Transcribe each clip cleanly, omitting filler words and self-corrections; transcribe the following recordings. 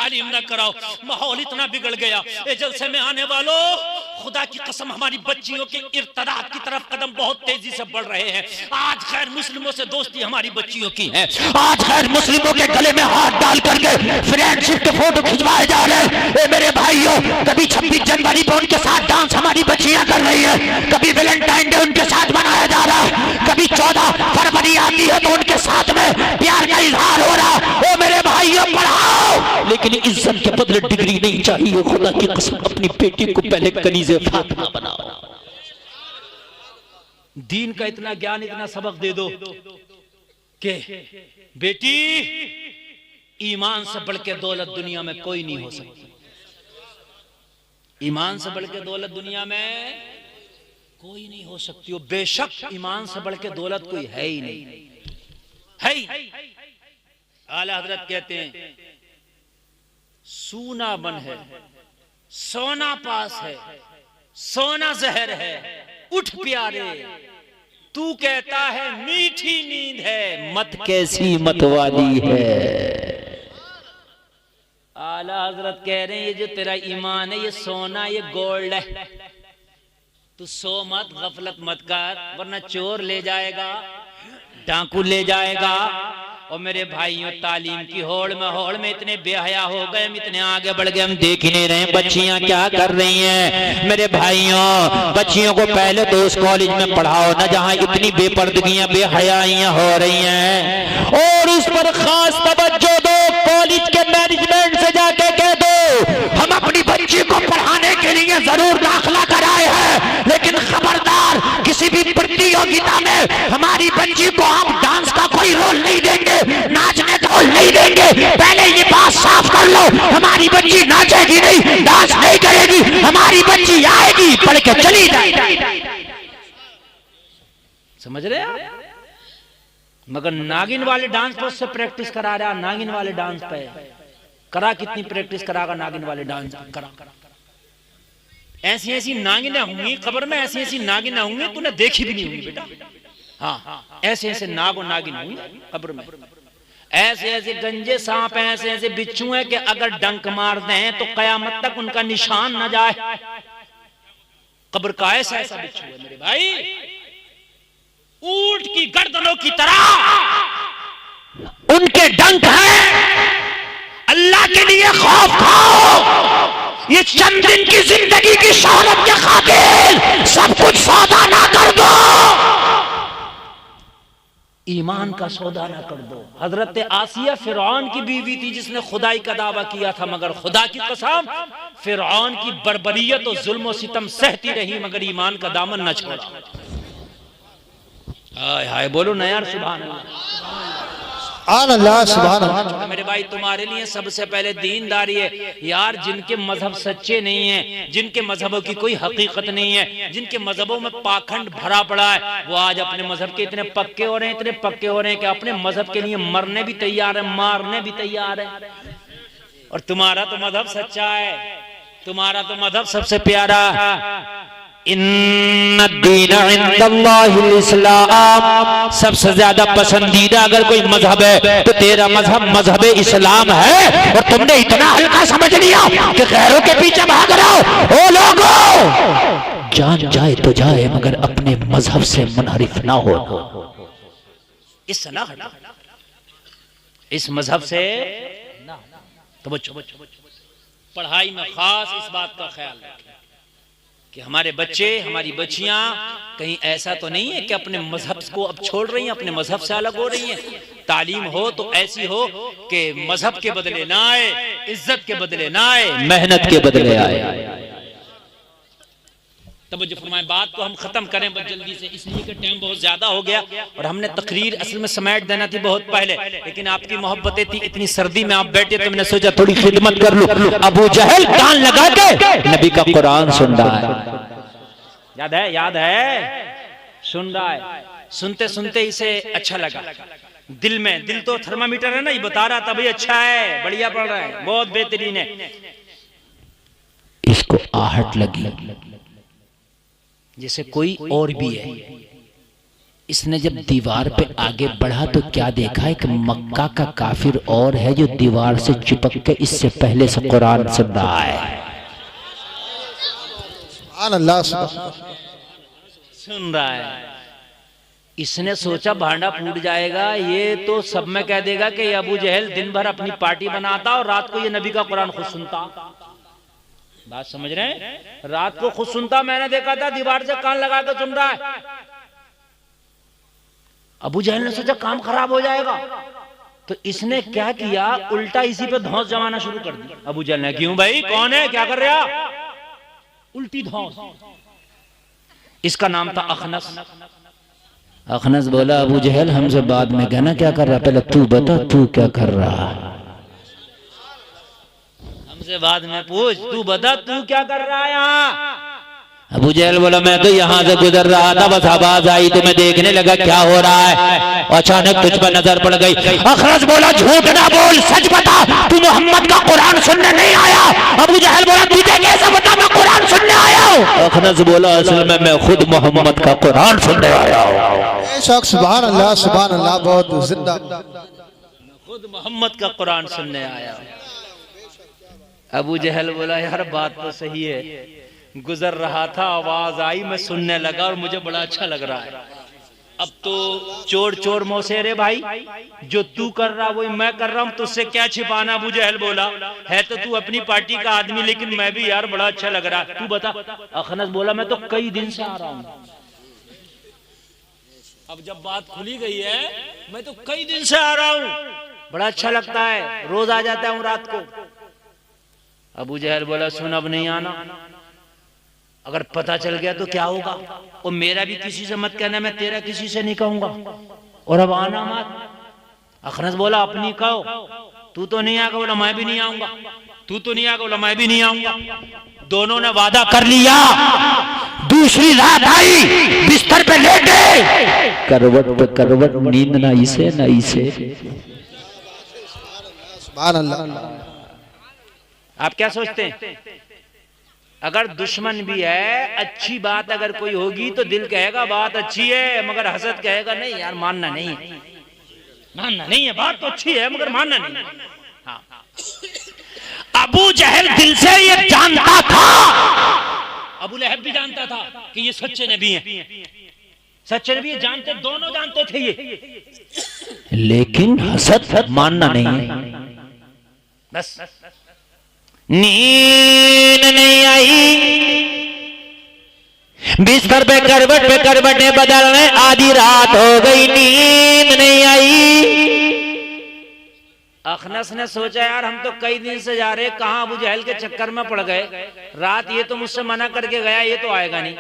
तालीम ना कराओ। माहौल इतना बिगड़ गया। ए जलसे में आने वालों, खुदा की कसम हमारी बच्चियों के इर्तदाद की तरफ कदम बहुत तेजी से बढ़ रहे हैं। आज खैर मुस्लिमों से दोस्ती हमारी बच्चियों की है। आज खैर मुस्लिमों के गले में हाथ डाल करके फ्रेंडशिप के फोटो खिंचवाए जा रहे हैं। मेरे भाइयों, कभी 26 जनवरी पर उनके साथ डांस हमारी बच्चियां कर रही है, कभी वैलेंटाइन डे उनके साथ मनाया जा रहा है, कभी 14 फरवरी आती है तो उनके साथ में प्यार का इजहार हो रहा है। ओ मेरे भाइयों, पढ़ाओ, लेकिन इज्जत के बदले डिग्री नहीं चाहिए। खुदा की कसम, अपनी बेटी को पहले कनीज़े फातिमा बनाओ। दीन का इतना ज्ञान, इतना सबक दे दो कि बेटी, ईमान से बढ़ के दौलत दुनिया में कोई नहीं हो सकती। ईमान से बढ़ के दौलत दुनिया में कोई नहीं हो सकती। वो बेशक ईमान से बढ़ के दौलत कोई है ही नहीं, है ही। आला हजरत कहते हैं, सूना बन है, सोना पास है, सोना जहर है, उठ प्यारे, तू कहता है मीठी नींद है, मत कैसी मत वाली है। आला हजरत कह रहे हैं, ये जो तेरा ईमान है, ये सोना, ये गोल्ड है। तू सो मत, गफलत मत कर, वरना चोर ले जाएगा, डाकू ले जाएगा। और मेरे भाइयों, तालीम की होड़ में इतने बेहया हो गए, हम इतने आगे बढ़ गए, हम देख ही नहीं रहे बच्चियां क्या कर रही हैं। मेरे भाइयों, बच्चियों को पहले तो उस कॉलेज में पढ़ाओ ना जहां इतनी बेपर्दगियां, बेहयाइयां हो रही हैं, और उस पर खास तवज्जो दो। कॉलेज के मैनेजमेंट से जाके कह दो, हम अपनी बच्ची को पढ़ाने के लिए जरूर दाखिला कराए हैं, लेकिन खबरदार, किसी भी प्रतियोगिता में हमारी बच्ची को हम डांस का कोई रोल नहीं देंगे, नाचने का रोल नहीं देंगे। पहले ये बात साफ कर लो, हमारी बच्ची नाचेगी नहीं, डांस नहीं करेगी, हमारी बच्ची आएगी, पढ़ के चली जाएगी। समझ रहे हैं? मगर नागिन वाले डांस पर उससे प्रैक्टिस करा रहा, नागिन वाले डांस पे करा, कितनी प्रैक्टिस करागा नागिन वाले डांस करा। ऐसी ऐसी नागिनें होंगी कब्र में, ऐसी ऐसी नागिनें होंगी तूने देखी भी नहीं होंगी बेटा। हाँ, ऐसे ऐसे नाग और नागिन होंगी कब्र में। ऐसे ऐसे गंजे सांप हैं, ऐसे ऐसे बिच्छू हैं कि अगर डंक मार दें तो कयामत तक उनका निशान न जाए। कब्र का ऐसा ऐसा बिच्छू है मेरे भाई, ऊंट की गर्दनों की तरह उनके डंक हैं। अल्लाह के लिए खौफ खाओ। ये चंद दिन की जिंदगी की शोहरत के खातिर सब कुछ सौदा ना कर दो, ईमान का सौदा ना कर दो। हजरत आसिया फिरौन की बीवी थी जिसने खुदाई का दावा किया था, मगर खुदा की कसम फिरौन की बर्बरियत और जुल्म और सितम सहती रही, मगर ईमान का दामन न छोड़ा। हाय हाय बोलो ना यार, सुभान अल्लाह, सुभान अल्लाह। मेरे भाई, तुम्हारे लिए सबसे पहले दीनदारी है यार। जिनके मजहब सच्चे नहीं है, जिनके मजहबों की कोई हकीकत नहीं है, जिनके मजहबों में पाखंड भरा पड़ा है, वो आज अपने मजहब के इतने पक्के हो रहे हैं, इतने पक्के हो रहे हैं कि अपने मजहब के लिए मरने भी तैयार है, मारने भी तैयार है। और तुम्हारा तो मजहब सच्चा है, तुम्हारा तो मजहब सबसे प्यारा। इन्नद्दीन इंदल्लाहिल इस्लाम, सबसे ज्यादा पसंदीदा अगर कोई मजहब है तो तेरा मजहब मजहब इस्लाम है। और तुमने इतना हल्का समझ लिया कि गैरों के पीछे भाग रहे हो। ओ लोगों, जान जाए तो जाए, मगर अपने मजहब से मुनहरिफ ना हो। इस मजहब से तो पढ़ाई में खास इस बात का ख्याल रखें कि हमारे बच्चे, हमारी बच्चियां कहीं ऐसा तो नहीं है कि अपने मजहब को अब छोड़ रही हैं, अपने मजहब से अलग हो रही हैं। तालीम हो तो ऐसी हो कि मजहब के बदले ना आए, इज्जत के बदले ना आए, मेहनत के बदले आए। तब जो फरमाए, बात को हम खत्म करें बस जल्दी से, इसलिए कि टाइम बहुत ज्यादा हो गया और हमने तकरीर असल में समेट देना थी बहुत पहले, लेकिन आपकी मोहब्बतें थी, इतनी सर्दी में आप बैठे तो मैंने सोचा थोड़ी खिदमत कर लूं। अबू जहल कान लगा के नबी का कुरान सुन रहा है, याद है, याद है, सुन रहा है। सुनते सुनते इसे अच्छा लगा, दिल में, दिल तो थर्मामीटर है ना, ये बता रहा था भाई अच्छा है, बढ़िया पढ़ रहा है, बहुत बेहतरीन है। इसको आहट लगी जैसे कोई और भी है, इसने जब दीवार पे आगे बढ़ा तो क्या देखा, एक मक्का का काफिर और है जो दीवार से चिपक के इससे पहले से कुरान सुन रहा है। अल्लाह सुन रहा है। इसने सोचा भांडा फूट जाएगा, ये तो सब में कह देगा कि अबू जहल दिन भर अपनी पार्टी बनाता और रात को ये नबी का कुरान खुद सुनता। बात समझ रहे हैं? रात को खुद सुनता, मैंने देखा था दीवार से कान लगा के सुन रहा है। अबू जहल ने सोचा काम खराब हो जाएगा, तो इसने क्या किया, उल्टा इसी पे धौंस जमाना शुरू कर दी। अबू जहल ने, क्यों भाई, कौन है, क्या कर रहा? उल्टी धौंस। इसका नाम था अखनस। अखनस बोला अबू जहल हमसे बाद में कहना क्या कर रहा, पहले तू बता तू क्या कर रहा। हमसे बाद में पूछ, तू बता तू क्या कर रहा है यहाँ? अबू जहल बोला मैं तो यहाँ से गुजर रहा था, बस आवाज आई तो मैं देखने लगा क्या हो रहा है, अचानक तुझ पर नजर पड़ गई। अखनस बोला झूठ ना बोल, सच बता, तू मोहम्मद का कुरान सुनने नहीं आया। अबू जहल बोला तुझे कैसे बता मैं कुरान सुनने आया हूँ। अखनस बोला असल में मैं खुद मोहम्मद का कुरान सुनने आया हूँ। सुभान अल्लाह, बहुत जिंदा, खुद मोहम्मद का कुरान सुनने आया। अबू जहल बोला यार बात तो सही है, गुजर रहा था आवाज आई मैं सुनने लगा और मुझे बड़ा अच्छा लग रहा है। अब तो चोर चोर मौसेरे भाई, जो तू कर रहा वही मैं कर रहा हूँ, तुझसे क्या छिपाना। अबू जहल बोला है तो तू अपनी पार्टी का आदमी, लेकिन मैं भी यार बड़ा अच्छा लग रहा है, तू बता। अखनस बोला मैं तो कई दिन से आ रहा हूँ। अब जब बात खुली गई है, मैं तो कई दिन से आ रहा हूँ, बड़ा अच्छा लगता है, रोज आ जाता हूँ रात को। अबू जहल बोला सुन अब नहीं आना, अगर पता चल गया तो क्या होगा, और मेरा भी किसी से मत कहना, मैं तेरा किसी से नहीं कहूंगा, और अब आना मत। अखनस बोला अपनी कहो, तू तो नहीं आएगा, बोला मैं भी नहीं आऊंगा, तू तो नहीं आएगा, बोला मैं भी नहीं आऊंगा। दोनों ने वादा कर लिया। दूसरी रात आई, बिस्तर पे लेटे, करवट पे करवट, नींद ना इसे ना इसे। सुभान अल्लाह। आप क्या सोचते हैं, अगर दुश्मन भी है, अच्छी बात अगर कोई होगी तो दिल कहेगा बात अच्छी है, मगर हसद कहेगा नहीं यार मानना नहीं है, मानना नहीं है, बात तो अच्छी है मगर मानना नहीं है। हाँ। अबू जहल दिल से ये जानता था, अबू लहब भी जानता था कि ये सच्चे नबी हैं, सच्चे नबी जानते, दोनों जानते थे ये, लेकिन हसद मानना नहीं है। बस नींद नहीं आई, बिस्तर पे करवटें बदलने, आधी रात हो गई, नींद नहीं आई। अखनस ने सोचा यार हम तो कई दिन से जा रहे, कहां अबू जहल के चक्कर में पड़ गए, रात ये तो मुझसे मना करके गया, ये तो आएगा नहीं,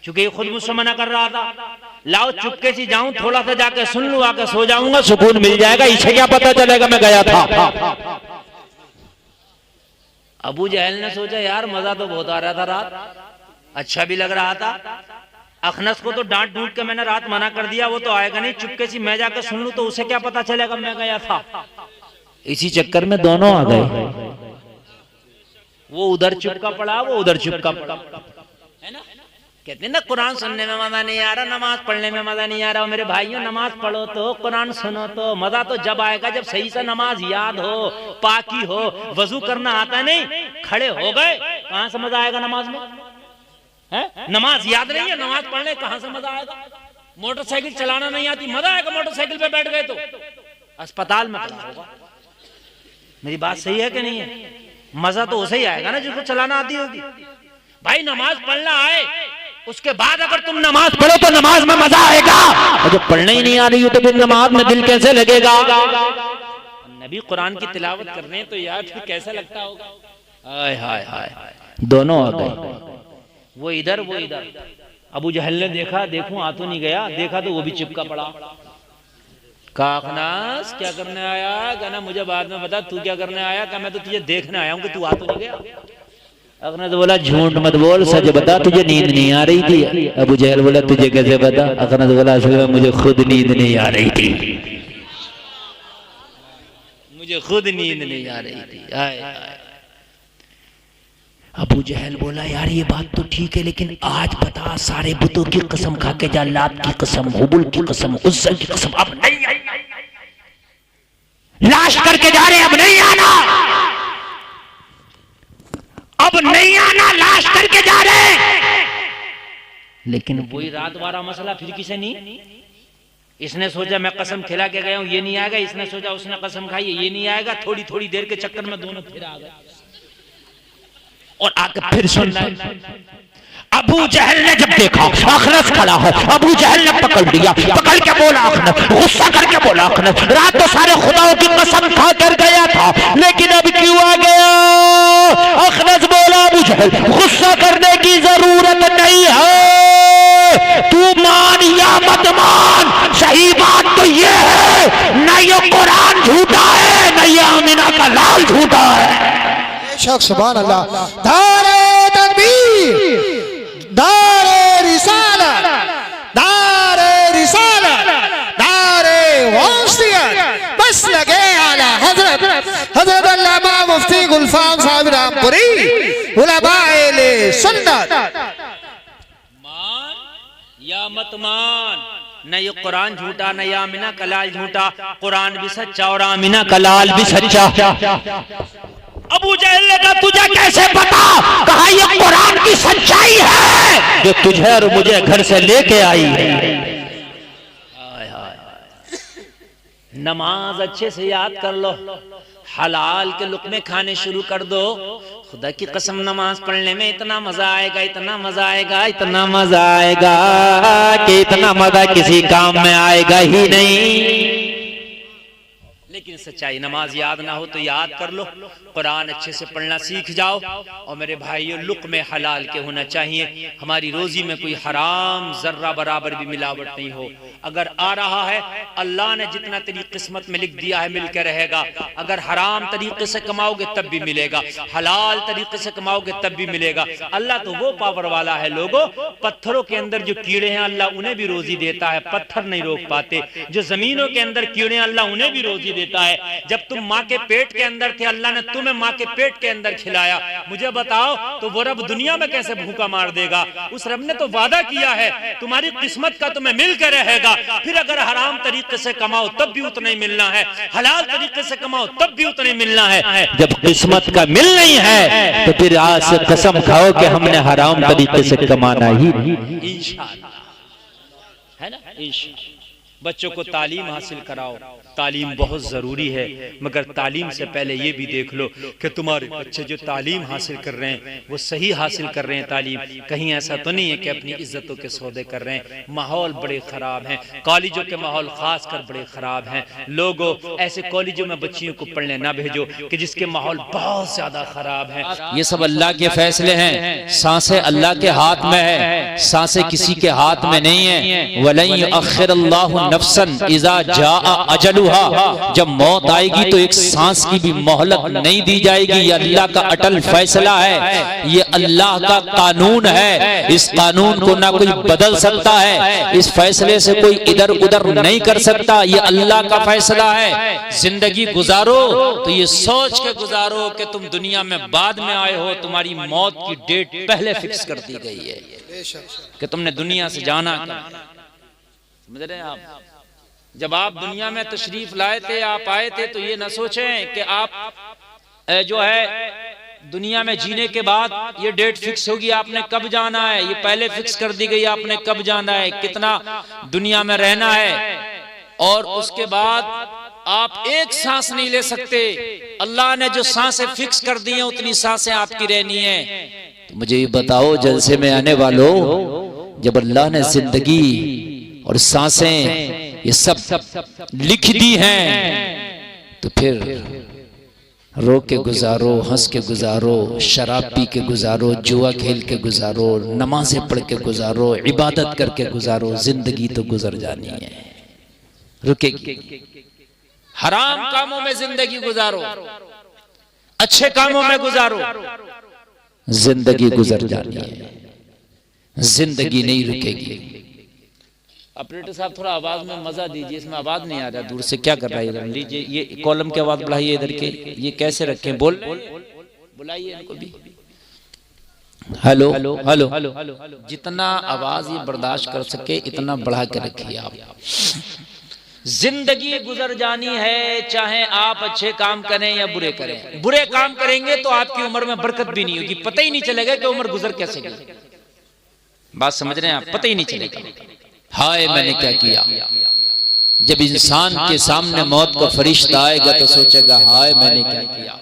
चूंकि ये खुद मुझसे मना कर रहा था। लाओ चुपके से जाऊं, थोड़ा सा जाके सुन लूं, आके सो जाऊंगा, सुकून मिल जाएगा, इसे क्या पता चलेगा मैं गया था। अबू जहल ने सोचा यार मजा तो बहुत आ रहा था, रात अच्छा भी लग रहा था, अखनस को तो डांट डूट के मैंने रात मना कर दिया, वो तो आएगा नहीं, चुपके से मैं जाकर सुन लूं तो उसे क्या पता चलेगा मैं गया था। इसी चक्कर में दोनों आ गए। वो उधर चुपका पड़ा, वो उधर चुपका पड़ा, है ना। कहते हैं ना कुरान सुनने में मजा नहीं आ रहा, नमाज पढ़ने में मजा नहीं आ रहा। मेरे भाइयों नमाज पढ़ो तो, कुरान सुनो तो, मजा तो जब आएगा जब सही से नमाज याद हो, पाकी हो, वजू करना आता नहीं, खड़े हो गए, कहां से मजा आएगा नमाज में, है? नमाज याद नहीं है, नमाज पढ़ने कहां से मजा आएगा। मोटरसाइकिल चलाना नहीं आती, मजा आएगा मोटरसाइकिल पे बैठ गए तो, अस्पताल में पड़ा होगा। मेरी बात सही है कि नहीं है? मजा तो उसे ही आएगा ना जिसको चलाना आती होगी। भाई नमाज पढ़ना आए, उसके बाद अगर तुम नमाज पढ़ो तो नमाज में मजा आएगा, और जब पढ़ने ही नहीं आ रही हो तो फिर नमाज में दिल कैसे लगेगा। नबी कुरान की तिलावत कर रहे हैं तो यार फिर कैसा लगता होगा। हाय हाय हाय, दोनों आ गए, वो इधर वो इधर। अबू जहल ने देखा, देखूं आ तो नहीं गया, देखा तो वो भी चिपका पड़ा। कहा अखनस क्या करने आया, कहना मुझे बाद में बता तू क्या करने आया। कहा मैं तो तुझे देखने आया हूं कि तू आ तो नहीं गया। अखनस बोला झूठ मत बोल, सच बता तुझे नींद नहीं आ रही थी। अबू जहल बोला तुझे कैसे पता। अखनस बोला असल में मुझे खुद नींद नहीं आ रही थी, मुझे खुद नींद नहीं आ रही थी। आए, आए। अबू जहल बोला यार ये बात तो ठीक है, लेकिन आज बता सारे बुतों की कसम खा के जा, लात की कसम, हुबुल की कसम, उज्जा की कसम, अब नहीं आई, लाश करके जा रहे, अब नहीं आना, अब नहीं आना, लाश करके जा रहे। लेकिन वही रात वाला मसला फिर किसे नहीं। इसने सोचा मैं कसम खिला के गया हूं ये नहीं आएगा, इसने सोचा उसने कसम खाई ये नहीं आएगा, थोड़ी थोड़ी देर के चक्कर में दोनों फिर आ गए और आके फिर सुन रहे। अबू जहल ने जब देखा अखनस खड़ा है, अबू जहल ने पकड़ लिया, पकड़ के बोला अखनस, गुस्सा करके बोला अखनस, रात तो सारे खुदाओं की कसम खा कर गया था, लेकिन अब क्यों आ गया? अखनस बोला अबू जहल गुस्सा करने की जरूरत नहीं है, तू मान या मत मान, सही बात तो ये है न ये कुरान झूठा है न ये आमिना का लाल झूठा है। बेशक सुभान अल्लाह। दारे तकबीर, दारे रिसालत, दारे रिसालत, दारे वासियत, बस लगे आला हजरत अल्लामा मुफ्ती गुलफाम साहब रामपुरी उलमाए सुन्नत। मान या मत मान, न ये कुरान झूठा न ये आमिना का लाल झूठा, कुरान भी सच्चा और आमिना का लाल भी सच्चा। अबू जहल ने कहा तुझे कैसे पता? कहा ये कुरान की सच्चाई है जो तुझे और मुझे घर से लेके आई है। नमाज अच्छे से याद कर लो, हलाल के लुक़्मे खाने शुरू कर दो। खुदा की कसम नमाज पढ़ने में इतना मजा आएगा, इतना मजा आएगा, इतना मजा आएगा कि इतना मजा किसी काम में आएगा ही नहीं। लेकिन सच्चाई नमाज याद ना हो तो याद कर लो, कुरान अच्छे से पढ़ना सीख जाओ। और मेरे भाइयों लुक़्मे हलाल के होना चाहिए, हमारी रोजी में कोई हराम जर्रा बराबर भी मिलावट नहीं हो। अगर आ रहा है अल्लाह ने जितना तेरी किस्मत में लिख दिया है मिल के रहेगा। अगर हराम तरीके से कमाओगे तब भी मिलेगा, हलाल तरीके से कमाओगे तब भी मिलेगा। अल्लाह तो वो पावर वाला है लोगों, पत्थरों के अंदर जो कीड़े हैं अल्लाह उन्हें भी रोजी देता है, पत्थर नहीं रोक पाते। जो जमीनों के अंदर कीड़े हैं अल्लाह उन्हें भी रोजी देता है। जब तुम माँ के पेट के अंदर थे अल्लाह ने तुम्हें माँ के पेट के अंदर खिलाया। मुझे बताओ तो वो रब दुनिया में कैसे भूखा मार देगा? उस रब ने तो वादा किया है तुम्हारी किस्मत का तुम्हें मिल के रहेगा। फिर अगर हराम तरीके से कमाओ तब भी उतना ही मिलना है, हलाल तरीके से कमाओ तब भी उतना ही मिलना है। जब किस्मत का मिल नहीं है तो फिर आज से कसम खाओ कि हमने हराम तरीके से कमाना ही इंशाअल्लाह, है ना। बच्चों को तालीम हासिल कराओ, तालीम बहुत जरूरी है, मगर तालीम से पहले ये भी देख लो कि तुम्हारे बच्चे जो तालीम हासिल कर रहे हैं वो सही हासिल कर रहे हैं तालीम। कहीं ऐसा तो नहीं है कि अपनी इज्जतों के सौदे कर रहे हैं। माहौल बड़े खराब हैं, कॉलेजों के माहौल खास कर बड़े खराब हैं। लोगों ऐसे कॉलेजों में बच्चियों को पढ़ने ना भेजो कि जिसके माहौल बहुत ज्यादा खराब है। ये सब अल्लाह के फैसले हैं, सांसें अल्लाह के हाथ में है, सांसें किसी के हाथ में नहीं है। वलन युअख्खिरुल्लाहु नफ्सन इज़ा जाअ अजलुहा, जब मौत आएगी तो एक सांस की भी मोहलत नहीं दी जाएगी। ये अल्लाह का अटल फैसला है, ये अल्लाह का कानून है। इस कानून को ना कोई बदल सकता है, इस फैसले से कोई इधर उधर नहीं कर सकता। ये अल्लाह का फैसला है। जिंदगी गुजारो तो ये सोच के गुजारो कि तुम दुनिया में बाद में आए हो, तुम्हारी मौत की डेट पहले फिक्स कर दी गई है कि तुमने दुनिया से जाना। समझ रहे हैं आप? जब आप दुनिया में तशरीफ लाए थे, आप आए थे, तो ये न सोचें कि आप जो है दुनिया में जीने के बाद ये डेट फिक्स होगी आपने कब जाना है। ये पहले फिक्स कर दी गई आपने कब जाना है, कितना दुनिया में रहना है। और उसके बाद आप एक सांस नहीं ले सकते। अल्लाह ने जो सांसें फिक्स कर दी हैं उतनी सांसें आपकी रहनी है। तो मुझे ये बताओ जलसे में आने वालों, जब अल्लाह ने जिंदगी और सांसें ये सब लिख दी हैं तो फिर रो के गुजारो, हंस के गुजारो, शराब पी के गुजारो, जुआ खेल के गुजारो, नमाजें पढ़ के गुजारो, इबादत करके गुजारो। जिंदगी तो गुजर जानी है, रुकेगी। हराम कामों में जिंदगी गुजारो, अच्छे कामों में गुजारो, जिंदगी गुजर जानी है, जिंदगी नहीं रुकेगी। ऑपरेटर साहब थोड़ा आवाज में मजा दीजिए, इसमें आवाज नहीं आ रहा, दूर से क्या कर रहा है इधर। लीजिए ये कॉलम की आवाज बढ़ाइए इधर के, ये कैसे रखें, बोल बुलाइए इनको भी। हेलो हेलो, जितना आवाज ये बर्दाश्त कर सके इतना बढ़ा के रखिए आप। जिंदगी गुजर जानी है, चाहे आप अच्छे काम करें या बुरे करें। बुरे काम करेंगे तो आपकी उम्र में बरकत भी नहीं होगी, पता ही नहीं चलेगा कि उम्र गुजर कैसे गई। बात समझ रहे हैं आप? पता ही नहीं चलेगा। हाय मैंने क्या किया। जब इंसान के सामने मौत का फरिश्ता आएगा तो सोचेगा हाय मैंने क्या किया,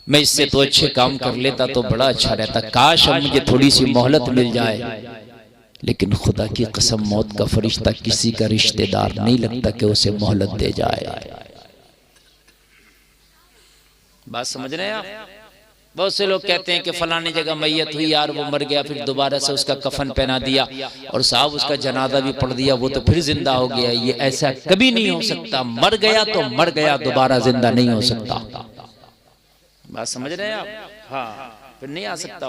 मैं इससे तो अच्छे काम कर लेता तो बड़ा अच्छा रहता, काश अब मुझे थोड़ी सी मोहलत मिल जाए। लेकिन खुदा की कसम मौत का फरिश्ता किसी का रिश्तेदार नहीं लगता कि उसे मोहलत दे जाए। बात समझ रहे हैं आप? बहुत से लोग कहते हैं कि फलानी जगह मैयत हुई यार, वो मर गया, फिर दोबारा से उसका कफन पहना दिया और साहब उसका जनाजा भी पढ़ दिया, वो तो फिर जिंदा हो गया। ये ऐसा कभी नहीं हो सकता। मर गया तो मर गया, दोबारा जिंदा नहीं हो सकता। बात समझ रहे हैं आप? हाँ, फिर नहीं आ सकता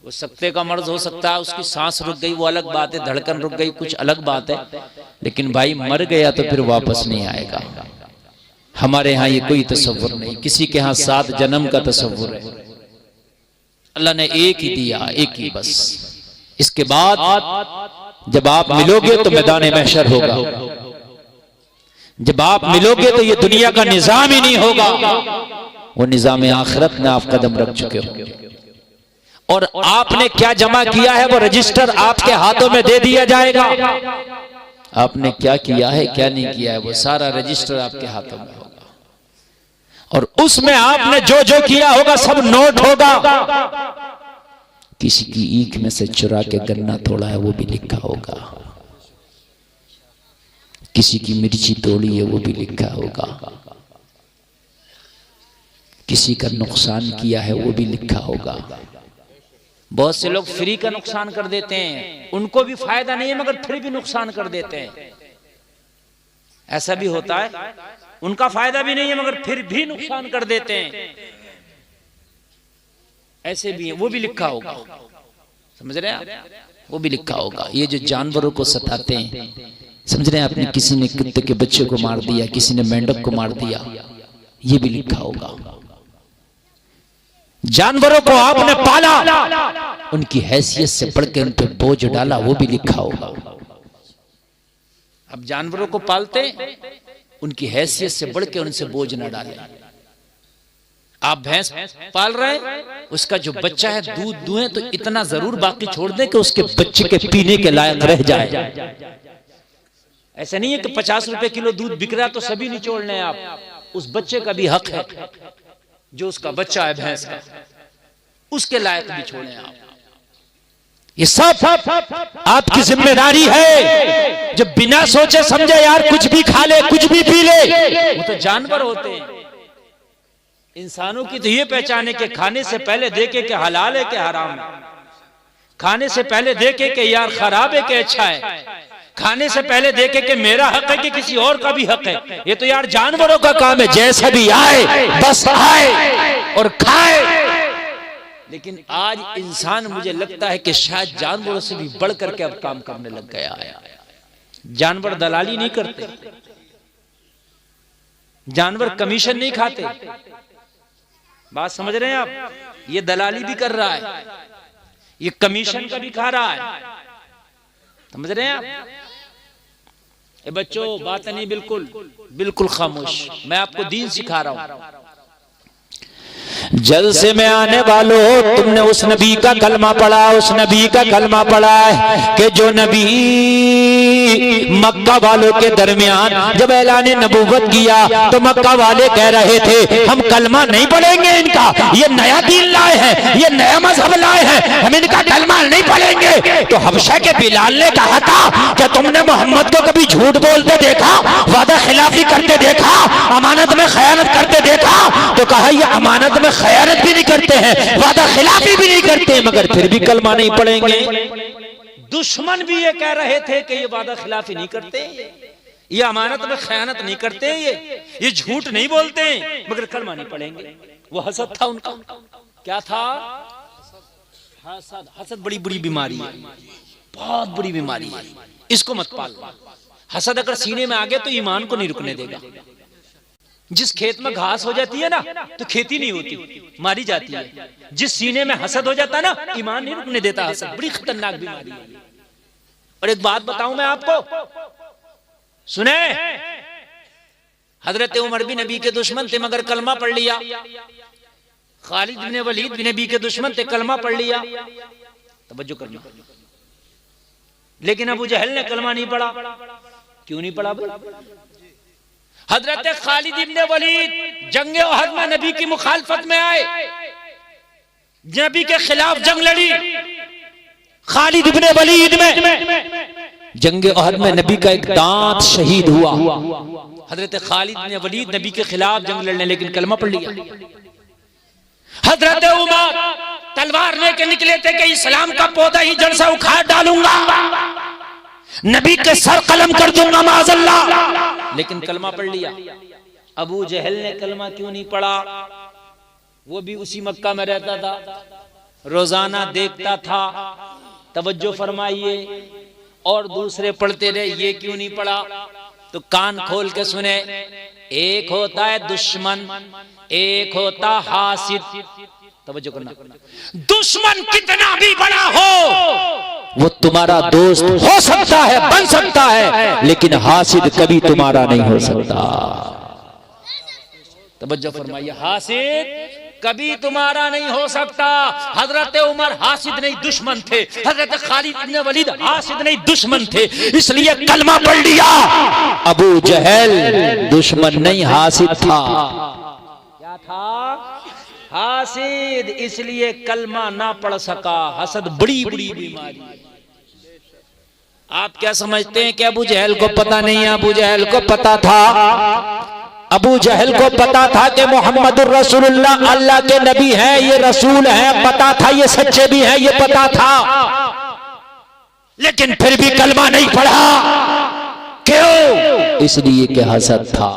वो सकते का मर्ज हो सकता है, उसकी सांस रुक गई वो अलग बात है, धड़कन रुक गई कुछ अलग बात है, लेकिन भाई मर गया तो फिर वापस नहीं आएगा। हमारे यहाँ ये कोई तसव्वुर नहीं, किसी के यहाँ 7 जन्म का तसव्वुर है। अल्लाह ने एक ही दिया, एक ही बस। इसके बाद जब आप मिलोगे तो मैदान महशर होगा। जब आप मिलोगे तो ये दुनिया का निजाम ही नहीं होगा, वो निजाम आखिरत में आप कदम रख चुके हो। और आपने क्या जमा किया है वो रजिस्टर आपके हाथों में दे दिया जाएगा। आपने क्या किया है क्या नहीं किया है वो सारा रजिस्टर आपके हाथों में होगा, और उसमें आपने जो जो किया होगा सब नोट होगा। किसी की ईख में से चुरा के गन्ना तोड़ा है वो भी लिखा होगा, किसी की मिर्ची तोड़ी है वो भी लिखा होगा, किसी का नुकसान किया है वो भी लिखा होगा। बहुत से लोग फ्री का नुकसान कर देते हैं, उनको भी फायदा नहीं है मगर फिर भी नुकसान कर देते हैं। ऐसा भी होता है, उनका फायदा भी नहीं है मगर फिर भी नुकसान कर देते हैं। ऐसे भी है, वो भी लिखा होगा। समझ रहे हैं आप? वो भी लिखा होगा। ये जो जानवरों को सताते हैं, समझ रहे हैं आपने, किसी ने कुत्ते के बच्चे को मार दिया, किसी ने मेंढक को मार दिया, ये भी लिखा होगा। जानवरों को आपने पाला, उनकी हैसियत से बढ़ के उन पे बोझ डाला, वो भी लिखा होगा। अब जानवरों को पालते, उनकी हैसियत से बढ़ के उनसे बोझ न डाले। आप भैंस पाल रहे, उसका जो बच्चा है दूध दुहें तो इतना जरूर बाकी छोड़ दें कि उसके बच्चे के पीने के लायक रह जाए। ऐसा नहीं है कि 50 रुपए किलो दूध बिक रहा है तो सभी निचोड़ने हैं आप। उस बच्चे का भी हक है, जो उसका बच्चा है भैंस का, उसके लायक भी छोड़ें आप। ये सब आपकी जिम्मेदारी है। जब बिना सोचे समझे यार कुछ भी खा ले कुछ भी पी ले, वो तो जानवर होते हैं। इंसानों की तो ये पहचाने के खाने से पहले देखे कि हलाल है कि हराम है, खाने से पहले देखे कि यार खराब है कि अच्छा है, खाने से पहले देखे कि मेरा हक है कि किसी और का भी हक है। ये तो यार जानवरों का काम है, जैसा भी आए बस आए और खाए। लेकिन आज इंसान मुझे लगता है कि शायद जानवरों से भी बढ़ करके अब काम करने लग गया है। जानवर दलाली नहीं करते, जानवर कमीशन नहीं खाते। बात समझ रहे हैं आप? ये दलाली भी कर रहा है, ये कमीशन का भी खा रहा है। समझ रहे हैं आप? ए बच्चों, बात नहीं, बिल्कुल बिल्कुल खामोश। मैं आपको दीन सिखा रहा हूं। जलसे में आने वालों, तुमने उस नबी का कलमा पढ़ा, उस नबी का कलमा पढ़ा है कि जो नबी मक्का वालों के दरमियान जब ऐलान नबूवत किया तो मक्का वाले कह रहे थे हम कलमा नहीं पढ़ेंगे, इनका ये नया दीन लाए हैं, ये नया मजहब लाए हैं, हम इनका कलमा नहीं पढ़ेंगे। तो हबशा के बिलाल ने कहा था क्या तुमने मोहम्मद को कभी झूठ बोलते देखा, वादा खिलाफी करते देखा, अमानत में खयानत करते देखा? तो कहा ये अमानत में खयानत भी नहीं करते हैं, वादा खिलाफी भी नहीं करते, मगर फिर भी कलमा नहीं पढ़ेंगे। दुश्मन भी ये कह रहे थे कि ये वादा खिलाफी नहीं करते, ये अमानत में खयानत नहीं करते, ये झूठ नहीं बोलते, मगर कलमा नहीं पढ़ेंगे। वो हसद था उनका। क्या था? हसद। हसद बड़ी बुरी बीमारी है, बहुत बुरी बीमारी है, इसको मत पालो। हसद अगर सीने में आ गया तो ईमान को नहीं रुकने देगा। जिस खेत में घास हो जाती है ना तो खेती नहीं होती, मारी जाती है। जिस सीने में हसद हो जाता ना, ईमान नहीं रुकने देता हसद, बड़ी खतरनाक बीमारी है। और एक बात बताऊं मैं आपको, सुने, हजरत उमर भी नबी के दुश्मन थे मगर कलमा पढ़ लिया। खालिद बिन वलीद भी नबी के दुश्मन थे, कलमा पढ़ लिया। तवज्जो करना। लेकिन अबू जहल ने कलमा नहीं पढ़ा। क्यों नहीं पढ़ा भाई? हजरत खालिद इब्ने वलीद जंगे ओहद में नबी की मुखालफत में आए, नबी के खिलाफ जंग लड़ी। खालिद इब्ने वलीद में जंगे ओहद में नबी का एक दांत शहीद हुआ। हजरत खालिद इब्ने वलीद नबी के खिलाफ जंग लड़ने, लेकिन कलमा पढ़ लिया। हजरत उमर तलवार लेके निकले थे कि इस्लाम का पौधा ही जड़ से उखाड़ डालूंगा, नबी के सर कलम कर दूंगा माज़अल्लाह, लेकिन कलमा पढ़ लिया। अबू जहल ने कलमा क्यों नहीं पढ़ा? वो भी उसी मक्का में रहता था, रोजाना देखता था। तवज्जो फरमाइए। और दूसरे पढ़ते रहे, ये क्यों नहीं पढ़ा? तो कान खोल के सुने। एक होता है दुश्मन, एक होता हासिद। तवज्जो करना। दुश्मन कितना भी बड़ा हो वो तुम्हारा दोस्त हो सकता है, बन सकता है, लेकिन हासिद कभी तुम्हारा नहीं हो सकता। तवज्जो फरमाइए, हासिद कभी तुम्हारा नहीं हो सकता। हजरत उमर हासिद नहीं दुश्मन थे, हजरत खालिद इब्ने वलीद हासिद नहीं दुश्मन थे, इसलिए कलमा पढ़ लिया। अबू जहल दुश्मन नहीं हासिद था। क्या था? हासिद, इसलिए कलमा ना पढ़ सका। हसद बड़ी बड़ी बीमारी। आप क्या समझते हैं कि अबू जहल को पता नहीं है? अबू जहल को पता था। अबू जहल को पता था कि मोहम्मदुर रसूलुल्लाह अल्लाह के नबी हैं, ये रसूल हैं, पता था ये सच्चे भी हैं, ये पता था, लेकिन फिर भी कलमा नहीं पढ़ा। क्यों? इसलिए कि हसद था।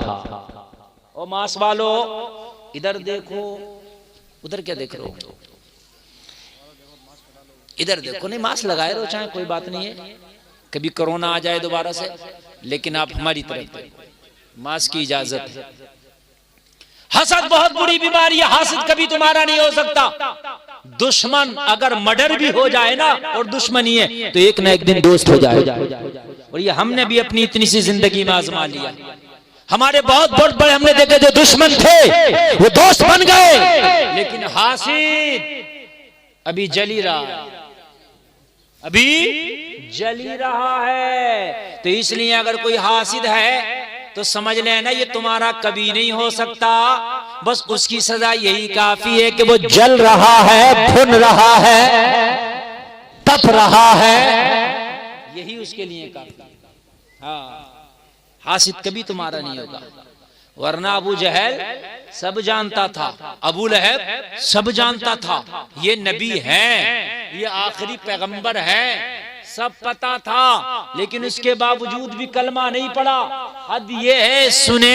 ओ मास वालो, इधर देखो, उधर क्या देख रहे हो? इधर देखो। नहीं, मास्क लगाए रहो, चाहे कोई बात नहीं है, कभी कोरोना आ जाए दोबारा से, लेकिन आप हमारी तरफ देखो, मास्क की इजाजत है। हसद बहुत बुरी बीमारी है, हासिद कभी तुम्हारा नहीं हो सकता। दुश्मन अगर मर्डर भी हो जाए ना और दुश्मनी है तो एक ना एक दिन दोस्त हो जाए। और ये हमने भी अपनी इतनी सी जिंदगी में आजमा लिया। हमारे बहुत बड़े हमने देखे जो दुश्मन थे वो दोस्त बन गए, लेकिन हासिद अभी जली रहा है, अभी जली रहा है। तो इसलिए अगर कोई हासिद है तो समझ लेना ये तुम्हारा कभी नहीं हो सकता। बस उसकी सजा यही काफी है कि वो जल रहा है, भुन रहा है, तप रहा है, यही उसके लिए काफी। हाँ, हासिद कभी तुम्हारा नहीं होगा। वरना अबू जहल सब जानता था, अबू लहब सब जानता था, ये नबी है, ये आखिरी पैगंबर है, सब पता था, लेकिन उसके बावजूद भी कलमा नहीं पड़ा। हद ये है, सुने,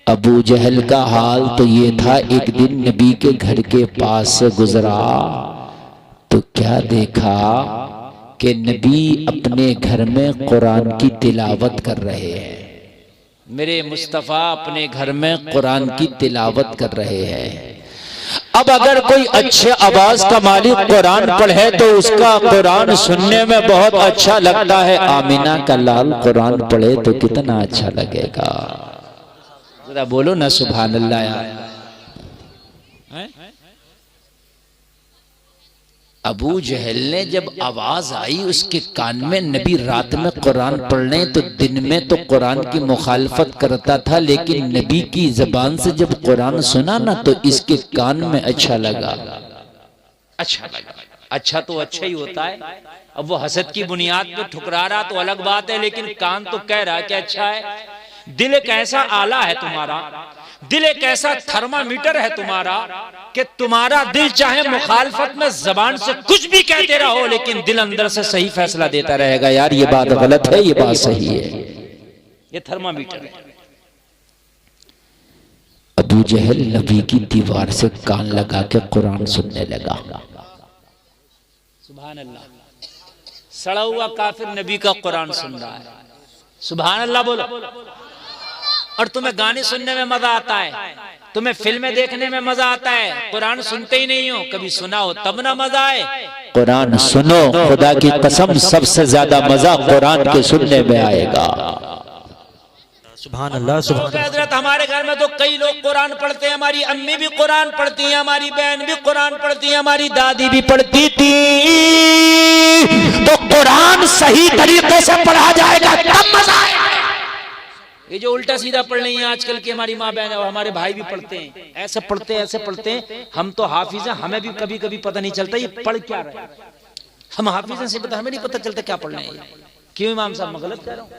अबू जहल का हाल तो ये था, एक दिन नबी के घर के पास से गुजरा तो क्या देखा कि नबी अपने घर में कुरान की तिलावत कर रहे हैं। मेरे मुस्तफा अपने घर में कुरान की तिलावत कर रहे हैं। अब अगर कोई अच्छे आवाज का मालिक कुरान पढ़े तो उसका कुरान सुनने में बहुत अच्छा लगता है। आमीना का लाल कुरान पढ़े तो कितना अच्छा लगेगा। जरा बोलो ना सुभान अल्लाह यार। अबू जहल ने जब आवाज आई उसके कान में, नबी रात में कुरान पढ़ने तो दिन में तो कुरान की मुखालफत करता था, लेकिन नबी की जबान से जब कुरान सुना ना तो इसके कान में अच्छा लगा। अच्छा लगा, अच्छा तो अच्छा ही होता है। अब वो हसद की बुनियाद पे ठुकरा रहा तो अलग बात है, लेकिन कान तो कह रहा कि अच्छा है। दिल एक ऐसा आला है तुम्हारा, दिल एक ऐसा थर्मामीटर है तुम्हारा कि तुम्हारा दिल चाहे मुखालफत में जबान से कुछ भी कहते रहो, लेकिन दिल अंदर से सही फैसला देता रहेगा, यार ये बात गलत है, ये बात सही है। ये थर्मामीटर है। अबू जहल नबी की दीवार से कान लगा के कुरान सुनने लगा। सुभान अल्लाह। सड़ा हुआ काफिर नबी का कुरान सुन रहा है। सुभान अल्लाह बोलो। और तुम्हें गाने सुनने में मजा आता है, तुम्हें फिल्में देखने में मजा आता है, कुरान सुनते ही नहीं हो, कभी सुना हो तब ना मजा आए। कुरान सुनो, खुदा की कसम सबसे ज्यादा मजा कुरान के सुनने में आएगा। सुभान अल्लाह, सुभान अल्लाह। हजरत हमारे घर में तो कई लोग कुरान पढ़ते हैं, हमारी अम्मी भी कुरान पढ़ती हैं, हमारी बहन भी कुरान पढ़ती है, हमारी दादी भी पढ़ती थी। तो कुरान सही तरीके से पढ़ा जाएगा तब मजा आएगा। ये जो उल्टा सीधा पढ़ रही हैं आजकल की हमारी माँ बहन और हमारे भाई भी पढ़ते हैं, ऐसे पढ़ते हैं। हम तो हाफिज हैं, हमें भी कभी कभी पता नहीं चलता ये पढ़ क्या रहे हैं। हम हाफिज हैं से पता, हमें नहीं पता चलता क्या पढ़ रहे हैं। क्यों इमाम साहब, मैं गलत कह रहा हूँ?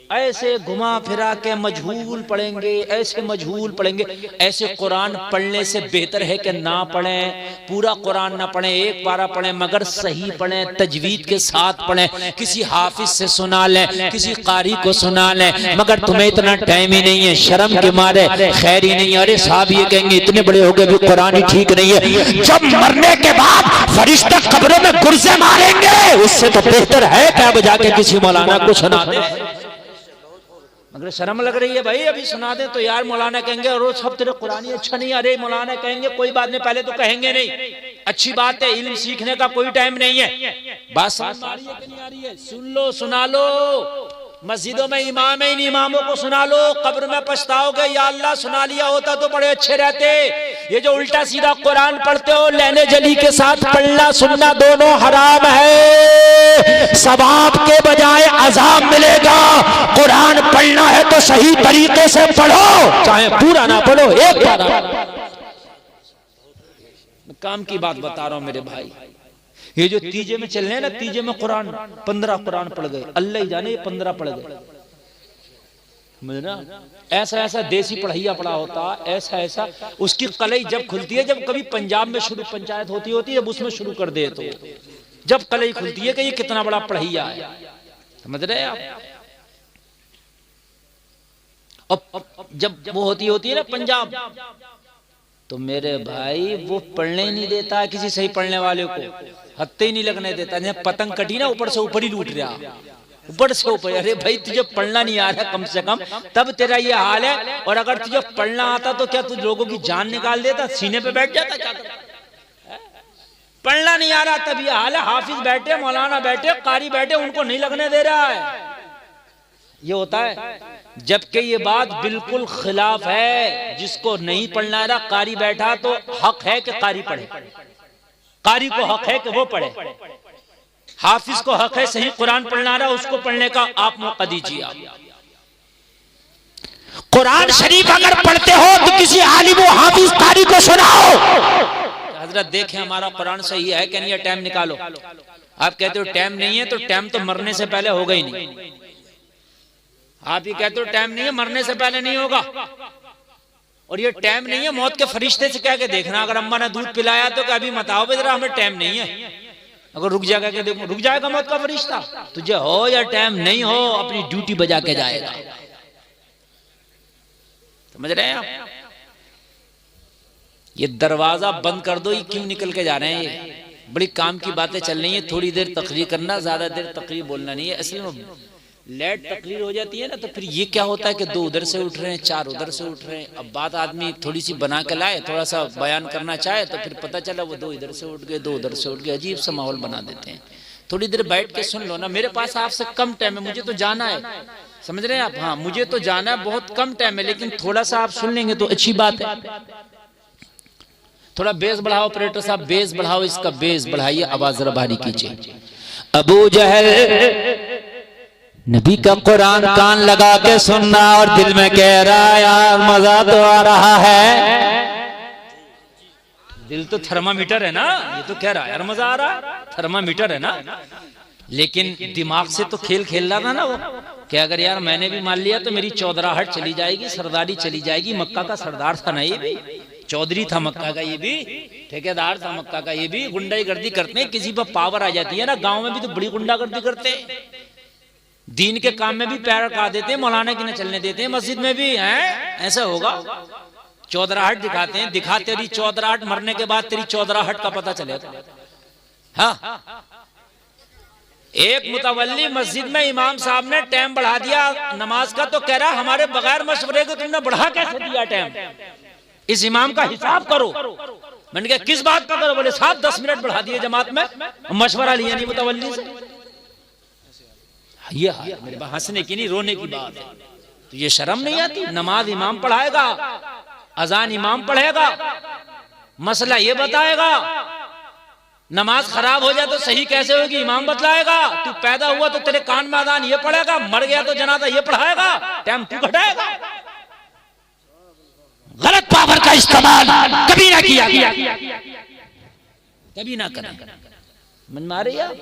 ऐसे घुमा फिरा के मजहूल पढ़ेंगे, ऐसे मजहूल पढ़ेंगे। ऐसे कुरान पढ़ने से बेहतर है कि ना पढ़ें, पूरा कुरान ना पढ़ें, एक पारा पढ़ें, मगर सही पढ़ें, तजवीद के साथ पढ़ें, किसी हाफिज से सुना लें, किसी कारी को सुना लें। मगर तुम्हें इतना टाइम ही नहीं है, शर्म के मारे खैर ही नहीं है। अरे साहब ये कहेंगे इतने बड़े हो गए भी कुरान ही ठीक नहीं है। जब मरने के बाद फरिश्ते कब्रों में गुर्जे मारेंगे, उससे तो बेहतर है क्या बजा के किसी मौलाना को सुना दे। मगर शर्म लग रही है भाई, अभी सुना दे तो यार मौलाना कहेंगे और सब तेरे कुरान ही अच्छा नहीं। अरे मौलाना कहेंगे कोई बात नहीं, पहले तो कहेंगे नहीं, अच्छी बात है, इल्म सीखने का कोई टाइम नहीं है। बात समझ आ रही है कि नहीं आ रही है? सुन लो, सुना लो। मस्जिदों में इमाम है, इन इमामों को सुना लो, कब्र में पछताओगे, या अल्लाह सुना लिया होता तो बड़े अच्छे रहते। ये जो उल्टा सीधा कुरान पढ़ते हो, लेने जली के साथ पढ़ना सुनना दोनों हराम है, सवाब के बजाय अजाब मिलेगा। कुरान पढ़ना है तो सही तरीके से पढ़ो, चाहे पूरा ना पढ़ो, एक बार। काम की बात बता रहा हूं मेरे भाई, ये जो तीजे में चल रहे हैं ना, तीजे में कुरान 15 कुरान पढ़ गए, अल्लाह ही जाने 15 पढ़ गए, मुझे ना ऐसा ऐसा देसी पढ़ैया पढ़ा होता, ऐसा ऐसा उसकी कलई जब खुलती है, जब कभी पंजाब में शुरू पंचायत होती है जब उसमें शुरू कर दे तो जब कलई खुलती है कि ये कितना बड़ा पढ़ैया है, समझ रहे आप। अब जब वो होती है ना पंजाब, तो मेरे भाई वो पढ़ने ही नहीं देता किसी सही पढ़ने वाले को, हत्ते ही नहीं लगने देता। जब पतंग कटी ना, ऊपर से ऊपर ही लूट रहा, ऊपर से ऊपर। अरे भाई तुझे पढ़ना नहीं आ रहा कम से कम, तब तेरा ये हाल है। और अगर तुझे पढ़ना आता तो क्या तू लोगों की जान निकाल देता, सीने पे बैठ जाता? क्या पढ़ना नहीं आ रहा तब ये हाल है। हाफिज बैठे, मौलाना बैठे, कारी बैठे, उनको नहीं लगने दे रहा है। ये होता है, जबकि ये बात बिल्कुल खिलाफ है। जिसको नहीं पढ़ना रहा, कारी बैठा तो हक है कि कारी पढ़े, कारी को हक है कि वो पढ़े, हाफिज को हक है सही कुरान पढ़ना रहा उसको पढ़ने का आप मौका दीजिए। आप कुरान शरीफ अगर पढ़ते हो तो किसी आलिम हाफिज कारी को सुनाओ। हजरत देखें हमारा कुरान सही है कि नहीं, टाइम निकालो। आप कहते हो टाइम नहीं है, तो टाइम तो मरने से पहले होगा ही नहीं। आप ही कहते हो टाइम नहीं है, मरने से पहले नहीं होगा। और ये टाइम नहीं है, मौत के फरिश्ते से कह के देखना, अगर अम्मा ने दूध पिलाया तो अभी मत आओ जरा, हमें टाइम नहीं है। अगर रुक जाएगा के देखो, रुक जाएगा मौत का फरिश्ता, तुझे हो या टाइम नहीं हो, अपनी ड्यूटी बजा के जाएगा। समझ रहे हैं आप? ये दरवाजा बंद कर दो, ये क्यों निकल के जा रहे हैं? ये बड़ी काम की बातें चल रही है। थोड़ी देर तकरीर करना, ज्यादा देर तकरीर बोलना नहीं है। असली में लेट तकरीर हो जाती है ना, तो फिर ये क्या होता है कि 2 उधर से उठ रहे हैं, 4 उधर से उठ रहे हैं। अब बात आदमी थोड़ी सी बना के लाए, थोड़ा सा बयान करना चाहे, तो फिर पता चला वो 2 इधर से उठ गए, 2 उधर से उठ गए, अजीब सा माहौल बना देते हैं। थोड़ी देर बैठ के सुन लो ना। मेरे पास आपसे कम टाइम है, मुझे तो जाना है, समझ रहे हैं आप? हाँ, मुझे तो जाना है, बहुत कम टाइम है, लेकिन थोड़ा सा आप सुन लेंगे तो अच्छी बात है। थोड़ा बेस बढ़ाओ ऑपरेटर साहब, बेस बढ़ाओ, इसका बेस बढ़ाइए, आवाज जरा भारी कीजिए। अबू जहल नबी का कुरान कान लगा के सुनना और दिल में कह रहा है यार मजा तो आ रहा है। दिल तो थर्मामीटर है ना, ये तो कह रहा है यार मजा आ रहा है, थर्मामीटर है ना। लेकिन दिमाग से तो खेल खेल रहा था ना वो, कि अगर यार मैंने भी मान लिया तो मेरी चौधराहट चली जाएगी, सरदारी चली जाएगी। मक्का का सरदार था ना ये भी, चौधरी था मक्का का ये भी, ठेकेदार था मक्का का ये भी। गुंडागर्दी करते हैं, किसी पर पावर आ जाती है ना, गांव में भी तो बड़ी गुंडागर्दी करते हैं। दीन के काम में भी पैर का देते हैं, मौलाना की न चलने देते हैं, मस्जिद में भी हैं। ऐसा होगा, चौधराहट दिखाते हैं। दिखा तेरी चौधराहट, मरने के बाद तेरी चौधराहट का पता चलेगा। हाँ, एक मुतवल्ली मस्जिद में इमाम साहब ने टाइम बढ़ा दिया नमाज का, तो कह रहा हमारे बगैर मशवरे के तुमने बढ़ा कैसे दिया टाइम, इस इमाम का हिसाब करो। मैंने कहा किस बात का करो, बोले 7-10 मिनट बढ़ा दिए जमात में, मशवरा लिया नहीं मुतवल्ली से। ये मेरे पास हंसने की नहीं रोने की बात है। तो ये शर्म नहीं आती? नमाज इमाम पढ़ाएगा, अजान इमाम पढ़ेगा, मसला ये बताएगा, नमाज खराब हो जाए तो सही कैसे होगी इमाम बतलाएगा, तू पैदा हुआ तो तेरे कान में अजान ये पढ़ेगा, मर गया तो जनाजा ये पढ़ाएगा, टाइम तू घटाएगा। गलत पावर का इस्तेमाल कभी ना किया गया, कभी ना करें। मन मारे यार,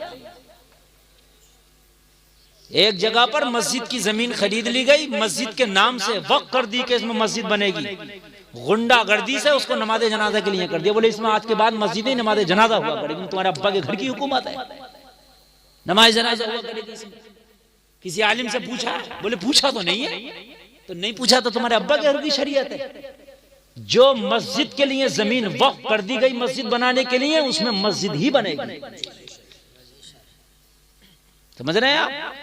एक जगह पर मस्जिद की जमीन खरीद ली गई, मस्जिद के नाम से वक्फ कर दी कि इसमें मस्जिद बनेगी, गुंडागर्दी से उसको नमाज जनाजा के लिए कर दिया। बोले इसमें आज के बाद मस्जिद ही नमाज जनाजा हुआ करेगी, तुम्हारे अब्बा के घर की हुकूमत है, नमाज जनाजा हुआ करेगी इसमें। किसी आलिम से पूछा, बोले पूछा तो नहीं है, तो नहीं पूछा तो तुम्हारे अब्बा के घर की शरीयत है। जो मस्जिद के लिए जमीन वक्फ कर दी गई मस्जिद बनाने के लिए, उसमें मस्जिद ही बनेगी। समझ रहे हैं आप?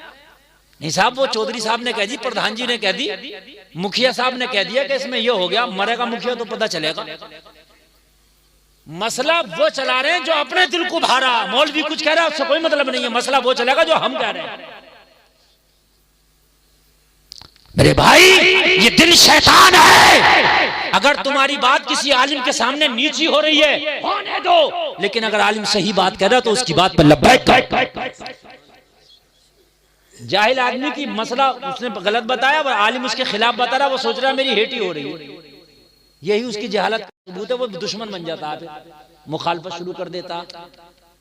नहीं साहब, वो चौधरी साहब ने कह दी, प्रधान जी ने कह दी, मुखिया साहब ने कह दिया कि इसमें ये हो गया, मरेगा मुखिया तो पता चलेगा। मसला वो चला रहे हैं जो अपने दिल को भा रहा, मौलवी कुछ कह रहा है उससे कोई मतलब नहीं है, मसला वो चलेगा जो हम कह रहे हैं। मेरे भाई ये दिल शैतान है। अगर तुम्हारी बात किसी आलिम के सामने नीची हो रही है होने दो, लेकिन अगर आलिम सही बात कह रहा है तो उसकी बात पर लब्बैक कर। जाहिल आदमी की मसला उसने गलत बताया, वो आलिम उसके खिलाफ बता रहा, वो सोच रहा है मेरी हेटी हो रही है, यही उसकी जहालत का सबूत है। वो दुश्मन बन जाता है, मुखालफत शुरू कर देता।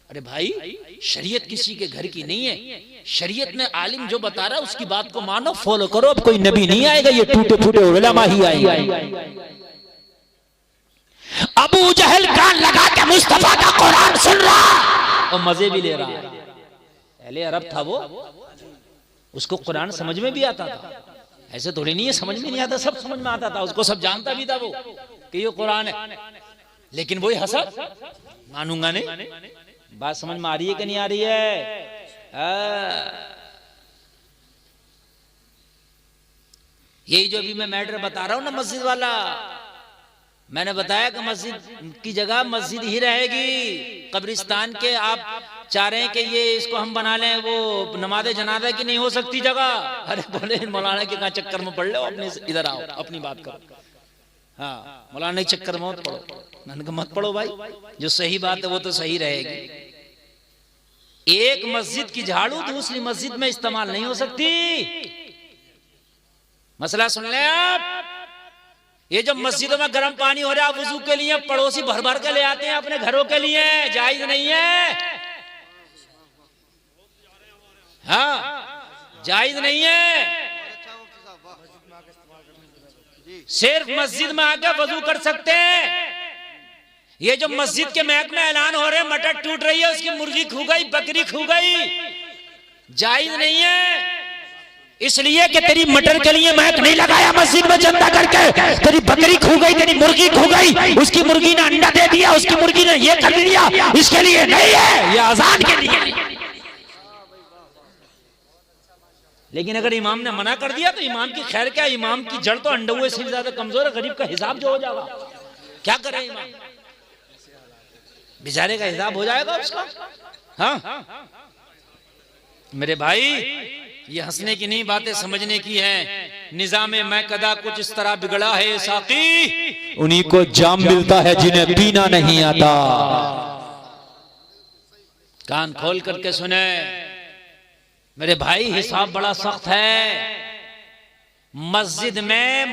अरे भाई शरीयत किसी के घर की नहीं है, शरीयत में आलिम जो बता रहा है उसकी बात को मानो, फॉलो करो। अब कोई नबी नहीं आएगा, ये टूटे फूटे उलमा ही आएंगे। अबू जहल कान लगा के मुस्तफा का कुरान सुन रहा और मजे भी ले रहा है। पहले अरब था वो, उसको कुरान समझ में भी आता था, ऐसे थोड़ी नहीं है समझ में नहीं आता, सब समझ में आता था, उसको सब जानता भी था वो कि ये कुरान है। लेकिन वही हंसा, मानूंगा नहीं। बात समझ में आ रही है कि नहीं आ रही है? यही जो अभी मैं मैटर बता रहा हूं ना मस्जिद वाला, मैंने बताया कि मस्जिद की जगह मस्जिद ही रहेगी। कब्रिस्तान के आप चाह रहे हैं कि ये इसको हम बना लें, वो नमाज जनाजा की नहीं हो सकती जगह। अरे बोले मौलाना के कहाँ चक्कर में पड़ लो, अपने इधर आओ, अपनी बात करो। हाँ मौलाना के चक्कर में मत पड़ो। मैंने कहा मत पड़ो भाई, जो सही बात है वो तो सही रहेगी। एक मस्जिद की झाड़ू दूसरी मस्जिद में इस्तेमाल नहीं हो सकती। मसला सुन लें आप, ये जो मस्जिदों में गर्म पानी हो रहा है वुजू के लिए, पड़ोसी भर भर के ले आते हैं अपने घरों के लिए, जायज नहीं है। हाँ जायज नहीं है। सिर्फ मस्जिद में आके वजू कर सकते हैं। ये जो मस्जिद के महकमे ऐलान हो रहे हैं, मटर टूट रही है, उसकी मुर्गी खू गई, बकरी खू गई, जायज नहीं है। इसलिए कि तेरी मटर के लिए महक नहीं लगाया मस्जिद में चंदा करके, तेरी बकरी खू गई, तेरी मुर्गी खू गई, उसकी मुर्गी ने अंडा दे दिया, उसकी मुर्गी ने ये कर दिया, इसके लिए नहीं है, ये आजान के लिए। लेकिन अगर इमाम ने मना कर दिया तो इमाम की खैर क्या, इमाम की जड़ तो अंडे से ज्यादा कमजोर है, गरीब का हिसाब जो हो जाएगा क्या करे इमाम, बेचारे का हिसाब हो जाएगा उसका। हाँ मेरे भाई ये हंसने की नहीं, बातें समझने की हैं। निजामे मैं कदा कुछ इस तरह बिगड़ा है साकी, उन्हीं को जाम मिलता है जिन्हें पीना नहीं आता। कान खोल करके सुने मेरे भाई, हिसाब बड़ा सख्त है। मस्जिद में